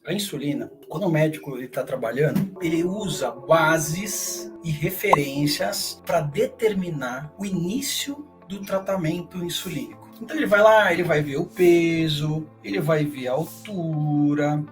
A insulina, quando o médico está trabalhando, ele usa bases e referências para determinar o início do tratamento insulínico. Então ele vai lá, ele vai ver o peso, ele vai ver a altura,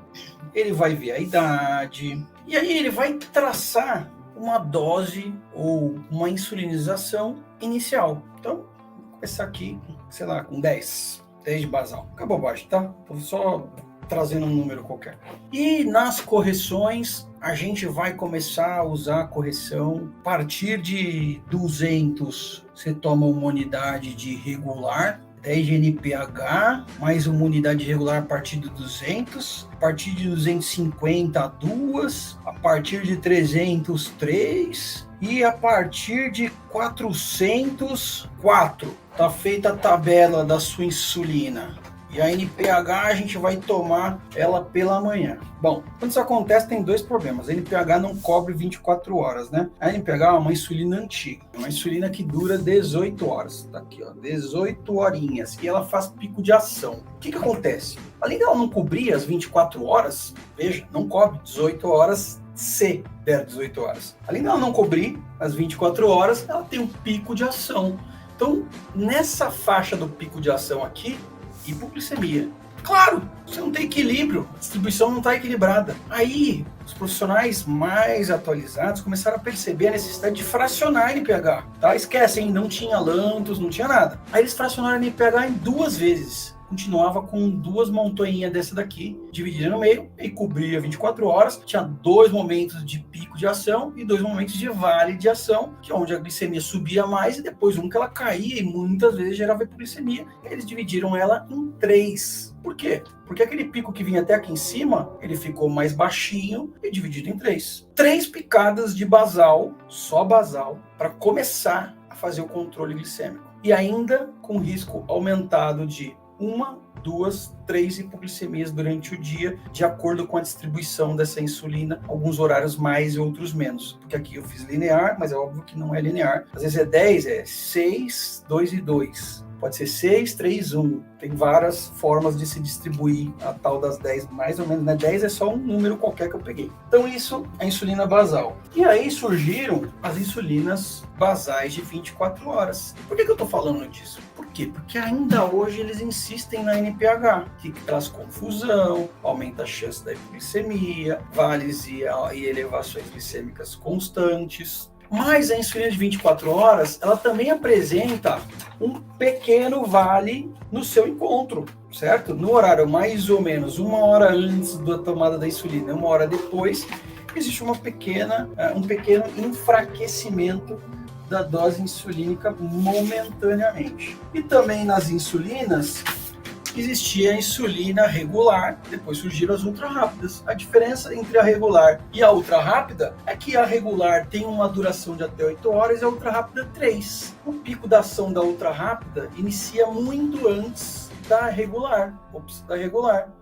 ele vai ver a idade, e aí ele vai traçar uma dose ou uma insulinização inicial. Então, vou começar aqui, sei lá, com 10 de basal. Acabou baixo, tá? Tô só trazendo um número qualquer. E nas correções, a gente vai começar a usar a correção a partir de 200. Você toma uma unidade de regular, 10 de NPH, mais uma unidade regular a partir de 200, a partir de 250, 2, a partir de 300, 3, e a partir de 400, 4. Tá feita a tabela da sua insulina. E a NPH a gente vai tomar ela pela manhã. Bom, quando isso acontece tem dois problemas. A NPH não cobre 24 horas, né? A NPH é uma insulina antiga, uma insulina que dura 18 horas. Tá aqui, ó, 18 horinhas. E ela faz pico de ação. O que acontece? Além dela não cobrir as 24 horas, veja, não cobre 18 horas se der 18 horas. Além dela não cobrir as 24 horas, ela tem um pico de ação. Então, nessa faixa do pico de ação aqui, hipoglicemia. Claro, você não tem equilíbrio, a distribuição não está equilibrada. Aí, os profissionais mais atualizados começaram a perceber a necessidade de fracionar a NPH. Tá? Esquecem, não tinha lantos, não tinha nada. Aí eles fracionaram a NPH em 2 vezes. Continuava com 2 montanhas dessa daqui, dividida no meio, e cobria 24 horas. Tinha 2 momentos de pico de ação e 2 momentos de vale de ação, que é onde a glicemia subia mais e depois um que ela caía e muitas vezes gerava hipoglicemia. Eles dividiram ela em 3. Por quê? Porque aquele pico que vinha até aqui em cima, ele ficou mais baixinho e dividido em 3. 3 picadas de basal, só basal, para começar a fazer o controle glicêmico. E ainda com risco aumentado de 1, 2, 3 hipoglicemias durante o dia, de acordo com a distribuição dessa insulina, alguns horários mais e outros menos. Porque aqui eu fiz linear, mas é óbvio que não é linear. Às vezes é 10, é 6, 2 e 2. Pode ser 6, 3, 1. Tem várias formas de se distribuir a tal das 10, mais ou menos, né? 10 é só um número qualquer que eu peguei. Então isso é a insulina basal. E aí surgiram as insulinas basais de 24 horas. Por que eu estou falando disso? Por quê? Porque ainda hoje eles insistem na NPH, que traz confusão, aumenta a chance da hipoglicemia, vales e elevações glicêmicas constantes. Mas a insulina de 24 horas, ela também apresenta um pequeno vale no seu encontro, certo? No horário mais ou menos 1 hora antes da tomada da insulina, 1 hora depois, existe um pequeno enfraquecimento da dose insulínica momentaneamente. E também nas insulinas, existia a insulina regular, depois surgiram as ultra rápidas. A diferença entre a regular e a ultra rápida é que a regular tem uma duração de até 8 horas e a ultra rápida 3. O pico da ação da ultra rápida inicia muito antes da regular.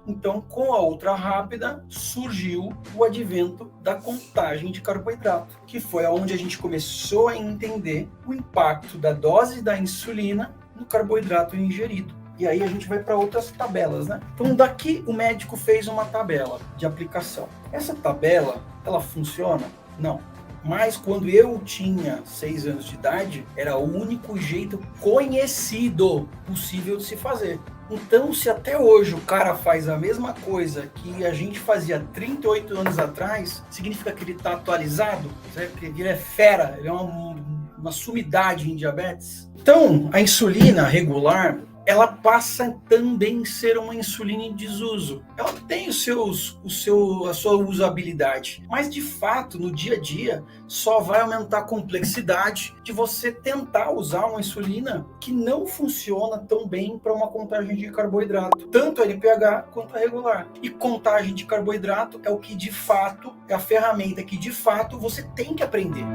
Então, com a ultra rápida, surgiu o advento da contagem de carboidrato, que foi onde a gente começou a entender o impacto da dose da insulina no carboidrato ingerido. E aí a gente vai para outras tabelas, né? Então daqui o médico fez uma tabela de aplicação. Essa tabela, ela funciona? Não. Mas quando eu tinha 6 anos de idade, era o único jeito conhecido possível de se fazer. Então, se até hoje o cara faz a mesma coisa que a gente fazia 38 anos atrás, significa que ele está atualizado? Que ele é fera, ele é uma sumidade em diabetes? Então, a insulina regular, ela passa também a ser uma insulina em desuso. Ela tem a sua usabilidade, mas de fato, no dia a dia, só vai aumentar a complexidade de você tentar usar uma insulina que não funciona tão bem para uma contagem de carboidrato, tanto a NPH quanto a regular. E contagem de carboidrato é o que de fato, é a ferramenta que de fato você tem que aprender.